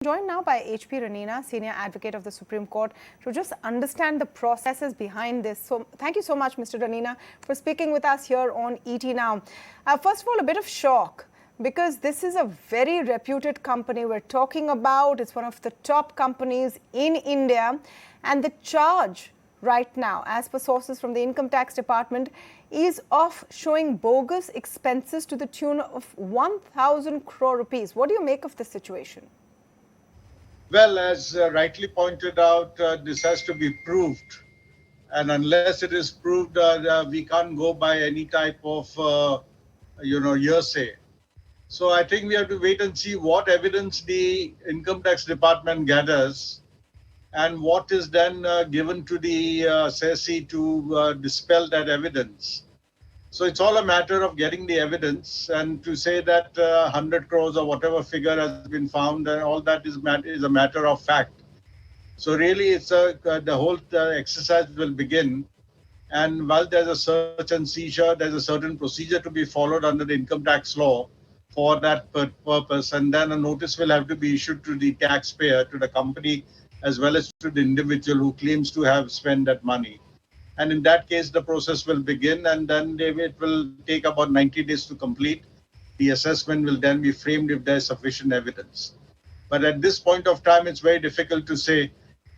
Joined now by H.P Ranina, Senior Advocate of the Supreme Court, to just understand the processes behind this. So thank you so much, Mr. Ranina, for speaking with us here on ET Now. First of all, a bit of shock, because this is a very reputed company we're talking about. It's one of the top companies in India, and the charge right now, as per sources from the Income Tax Department, is of showing bogus expenses to the tune of 1,000 crore rupees. What do you make of this situation? Well, as rightly pointed out, this has to be proved. And unless it is proved, we can't go by any type of, hearsay. So I think we have to wait and see what evidence the Income Tax Department gathers and what is then given to the assessee to dispel that evidence. So it's all a matter of getting the evidence, and to say that 100 crores or whatever figure has been found, all that is a matter of fact. So really, it's the whole exercise will begin. And while there's a search and seizure, there's a certain procedure to be followed under the income tax law for that purpose. And then a notice will have to be issued to the taxpayer, to the company, as well as to the individual who claims to have spent that money. And in that case, the process will begin, and then it will take about 90 days to complete. The assessment will then be framed if there is sufficient evidence. But at this point of time, it's very difficult to say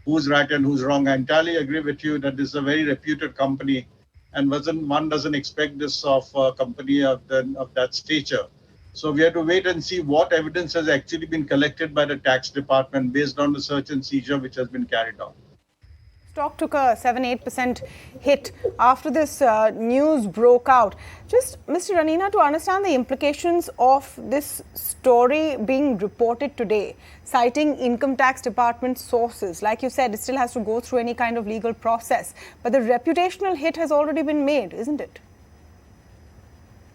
who's right and who's wrong. I entirely agree with you that this is a very reputed company, and one doesn't expect this of a company of that stature. So we have to wait and see what evidence has actually been collected by the tax department based on the search and seizure which has been carried out. Stock took a 7-8% hit after this news broke out. Just, Mr. Ranina, to understand the implications of this story being reported today, citing Income Tax Department sources, like you said, it still has to go through any kind of legal process. But the reputational hit has already been made, isn't it?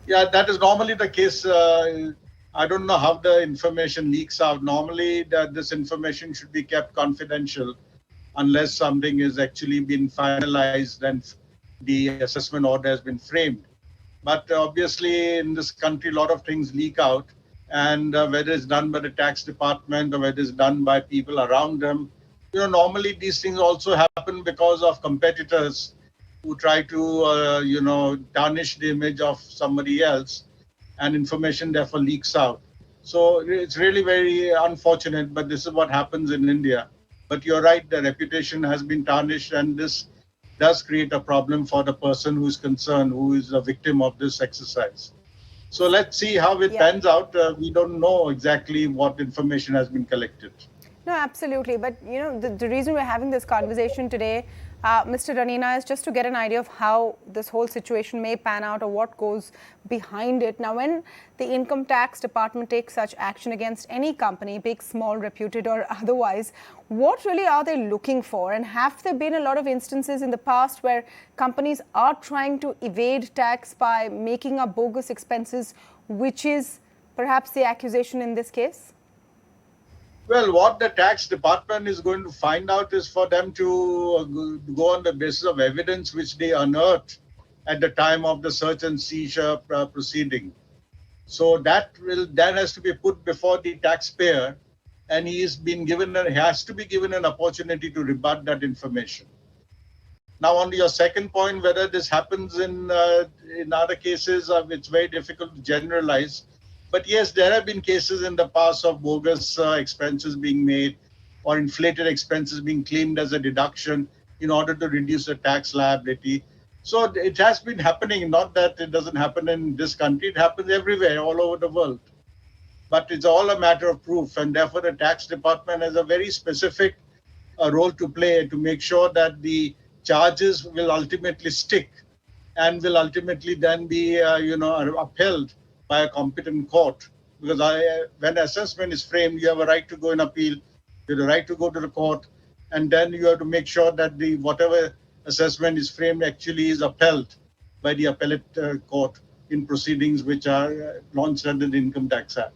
Yeah, that is normally the case. I don't know how the information leaks out. Normally, this information should be kept confidential unless something is actually been finalized and the assessment order has been framed. But obviously, in this country, a lot of things leak out, and whether it's done by the tax department or whether it's done by people around them, normally these things also happen because of competitors who try to, tarnish the image of somebody else, and information therefore leaks out. So it's really very unfortunate, but this is what happens in India. But you're right, the reputation has been tarnished, and this does create a problem for the person who is concerned, who is a victim of this exercise. So let's see how it pans out. We don't know exactly what information has been collected. No, absolutely. But, the reason we're having this conversation today, Mr. Ranina, is just to get an idea of how this whole situation may pan out or what goes behind it. Now, when the Income Tax Department takes such action against any company, big, small, reputed or otherwise, what really are they looking for? And have there been a lot of instances in the past where companies are trying to evade tax by making up bogus expenses, which is perhaps the accusation in this case? Well, what the tax department is going to find out is for them to go on the basis of evidence which they unearthed at the time of the search and seizure proceeding. So that has to be put before the taxpayer, and he has to be given an opportunity to rebut that information. Now, on your second point, whether this happens in other cases, it's very difficult to generalize. But yes, there have been cases in the past of bogus expenses being made or inflated expenses being claimed as a deduction in order to reduce the tax liability. So it has been happening, not that it doesn't happen in this country, it happens everywhere, all over the world. But it's all a matter of proof, and therefore the tax department has a very specific role to play to make sure that the charges will ultimately stick and will ultimately then be upheld by a competent court. Because when assessment is framed, you have a right to go and appeal, you have the right to go to the court, and then you have to make sure that whatever assessment is framed actually is upheld by the appellate court in proceedings which are launched under the Income Tax Act.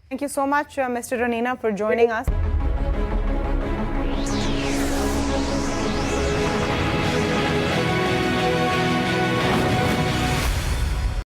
Thank you so much, Mr. Ranina, for joining us.